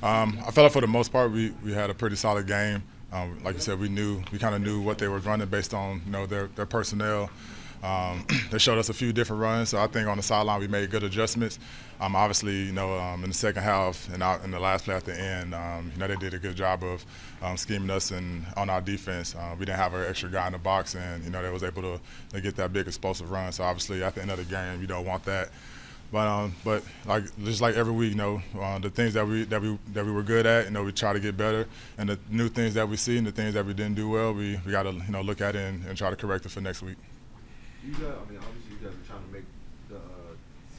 I felt like for the most part we had a pretty solid game. Like you said, we kind of knew what they were running based on their personnel. They showed us a few different runs, so I think on the sideline we made good adjustments. Obviously, in the second half and in the last play at the end, they did a good job of scheming us and on our defense. We didn't have an extra guy in the box, and they was able to get that big explosive run. So obviously, at the end of the game, you don't want that. But just like every week, the things that we were good at, we try to get better, and the new things that we see and the things that we didn't do well, we got to look at it and try to correct it for next week. You guys, obviously you guys are trying to make the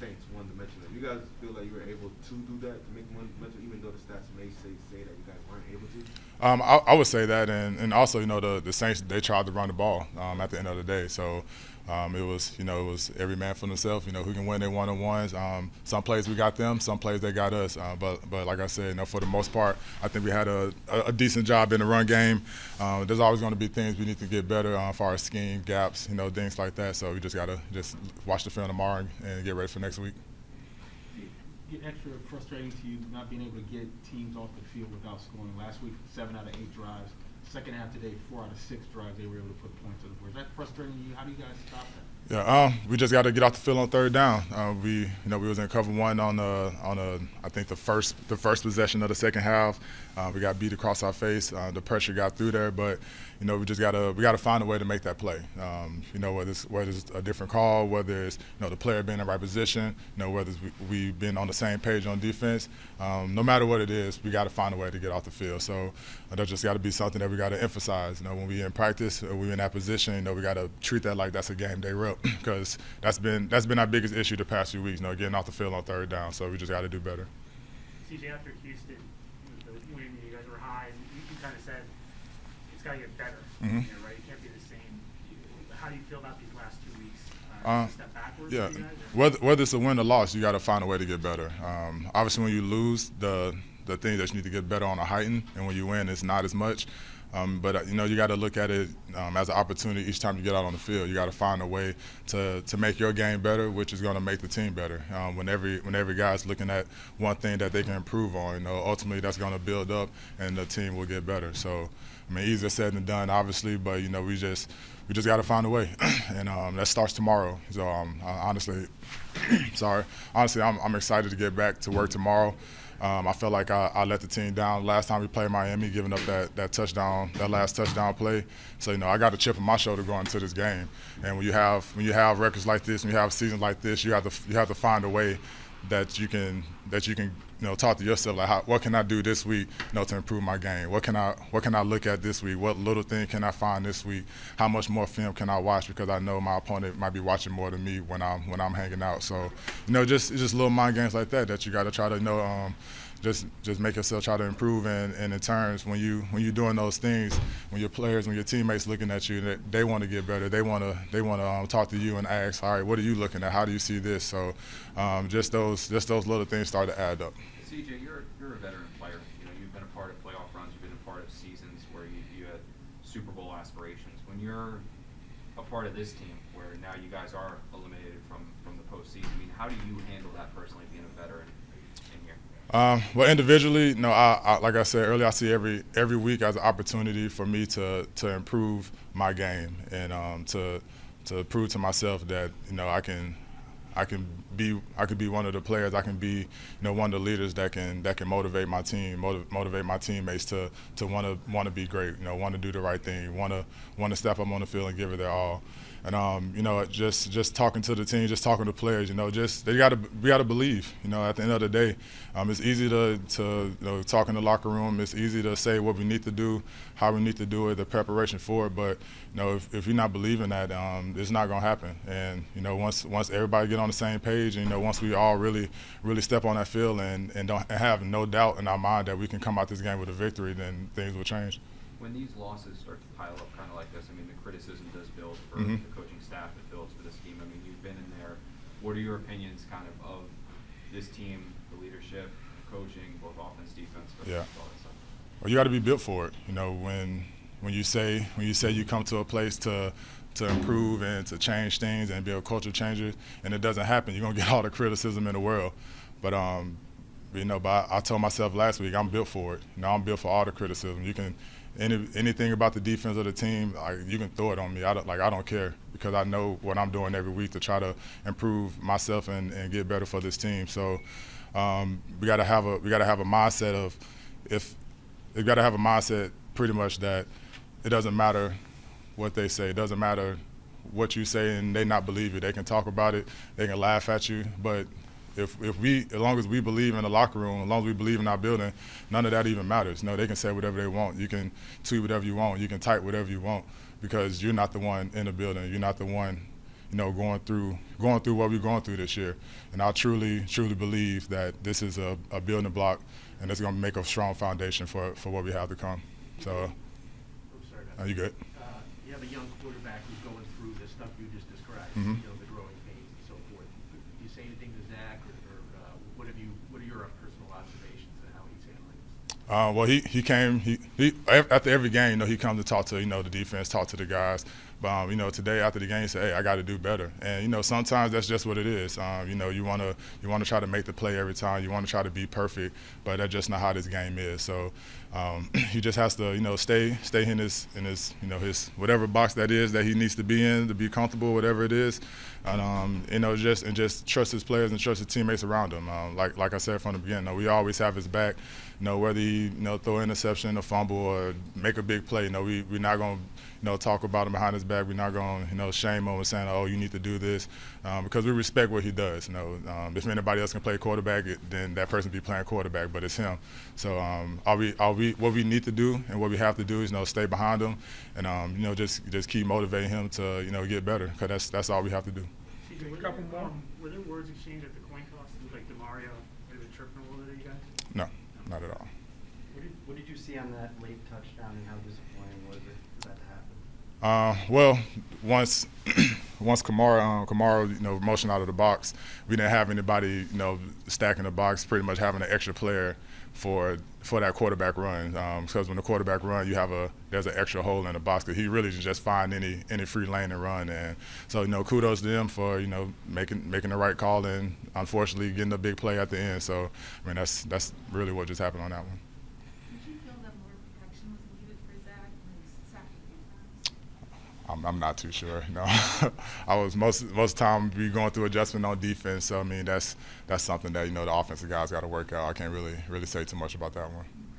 Saints one-dimensional. You guys feel like you were able to do that, to make them one-dimensional, even though the stats may say that you guys weren't able to? I would say that, and also the Saints, they tried to run the ball at the end of the day. So it was every man for themselves. Who can win their one-on-ones. Some plays we got them, some plays they got us. But like I said, for the most part, I think we had a decent job in the run game. There's always going to be things we need to get better as far as scheme, gaps, things like that. So we just got to watch the film tomorrow and get ready for next week. Get extra frustrating to you not being able to get teams off the field without scoring? Last week, 7 out of 8 drives. Second half today, 4 out of 6 drives they were able to put points on the board. Is that frustrating to you? How do you guys stop that? Yeah, we just got to get off the field on third down. We was in cover one on I think the first possession of the second half. We got beat across our face. The pressure got through there, but we just gotta find a way to make that play. Whether it's a different call, whether it's the player being in the right position, whether it's we've been on the same page on defense. No matter what it is, we got to find a way to get off the field. So that just got to be something that we got to emphasize. When we in practice, we're in that position. We got to treat that like that's a game day rep, because that's been our biggest issue the past few weeks. Getting off the field on third down. So we just got to do better. CJ, after Houston, the win, you guys were high. You kind of said it's got to get better. Mm-hmm. Right? It can't be the same. How do you feel about these last 2 weeks? A step backwards yeah. for you guys? Whether it's a win or loss, you got to find a way to get better. Obviously, when you lose, the things that you need to get better on are heightened, and when you win, it's not as much. But you got to look at it as an opportunity each time you get out on the field. You got to find a way to make your game better, which is going to make the team better. When every guy's looking at one thing that they can improve on, ultimately that's going to build up, and the team will get better. So, easier said than done, obviously, but we just got to find a way, and that starts tomorrow. So honestly, I'm excited to get back to work tomorrow. I felt like I let the team down last time we played Miami, giving up that last touchdown play. So I got a chip on my shoulder going into this game. And when you have records like this, when you have seasons like this, you have to find a way that you can talk to yourself like, what can I do this week to improve my game? What can I look at this week? What little thing can I find this week? How much more film can I watch, because I know my opponent might be watching more than me when I'm hanging out. So just little mind games like that you got to try to just make yourself try to improve, and in terms when you're doing those things, when your players, when your teammates looking at you, they want to get better. They want to talk to you and ask, all right, what are you looking at? How do you see this? So just those little things start to add up. CJ, you're a veteran player. You've been a part of playoff runs. You've been a part of seasons where you had Super Bowl aspirations. When you're a part of this team, where now you guys are eliminated from the postseason, how do you handle that personally, being a veteran in here? Well, individually, I like I said earlier, I see every week as an opportunity for me to improve my game, and to prove to myself that I can be one of the players. I can be one of the leaders that can motivate my team, motivate my teammates to want to be great. Want to do the right thing. Want to step up on the field and give it their all. And just talking to the team, just talking to players. We got to believe. At the end of the day, it's easy to talk in the locker room. It's easy to say what we need to do, how we need to do it, the preparation for it. But if you're not believing that, it's not gonna happen. And once everybody get on the same page, and once we all really step on that field and don't have no doubt in our mind that we can come out this game with a victory, then things will change. When these losses start to pile up kind of like this, the criticism does build for Mm-hmm. the coaching staff, it builds for this team. You've been in there. What are your opinions kind of this team, the leadership, coaching, both offense, defense, Yeah. all that stuff? Well, you got to be built for it. When you say you come to a place to improve and to change things and be a culture changer, and it doesn't happen, you're gonna get all the criticism in the world. But But I told myself last week I'm built for it. I'm built for all the criticism. You can anything about the defense of the team, you can throw it on me. I don't care because I know what I'm doing every week to try to improve myself and get better for this team. So we got to have a mindset of we got to have a mindset pretty much that it doesn't matter what they say. It doesn't matter what you say and they not believe you. They can talk about it. They can laugh at you, but as long as we believe in the locker room, as long as we believe in our building, none of that even matters. They can say whatever they want. You can tweet whatever you want. You can type whatever you want because you're not the one in the building. You're not the one, going through what we're going through this year. And I truly believe that this is a building block, and it's going to make a strong foundation for what we have to come. So, you good? You have a young quarterback who's going through the stuff you just described, Mm-hmm. The growing pains and so forth. Could you say anything to Zach, or what are your personal observations of how he's handling this? Well, he came after every game. He comes to talk to the defense, talk to the guys. But today after the game, he said, "Hey, I got to do better." And sometimes that's just what it is. You want to try to make the play every time. You want to try to be perfect, but that's just not how this game is. So he just has to stay in his his whatever box that is that he needs to be in to be comfortable, whatever it is, and just trust his players and trust his teammates around him. Like I said from the beginning, we always have his back. Whether he throw an interception, a fumble, or make a big play, we're not going to talk about him behind his back. We're not going to shame him and saying, "Oh, you need to do this," because we respect what he does. If anybody else can play quarterback, then that person be playing quarterback, but it's him. So what we need to do and what we have to do is stay behind him and just keep motivating him to get better, because that's all we have to do. CJ, were there words exchanged at the coin toss? It looked like DeMario might have been tripping a little bit, you guys? No, not at all. What did you see on that late touchdown, and how disappointing was it for that to happen? Well, once Kamara, motioned out of the box, we didn't have anybody, stacking the box, pretty much having an extra player for that quarterback run. Because when the quarterback run, there's an extra hole in the box, because he really just find any free lane and run. And so, kudos to them for making the right call and unfortunately getting a big play at the end. So, that's really what just happened on that one. Did you feel that more protection was needed for Zach when he was sacked a few times? I'm not too sure. I was most time we going through adjustment on defense. So that's something that the offensive guys got to work out. I can't really say too much about that one.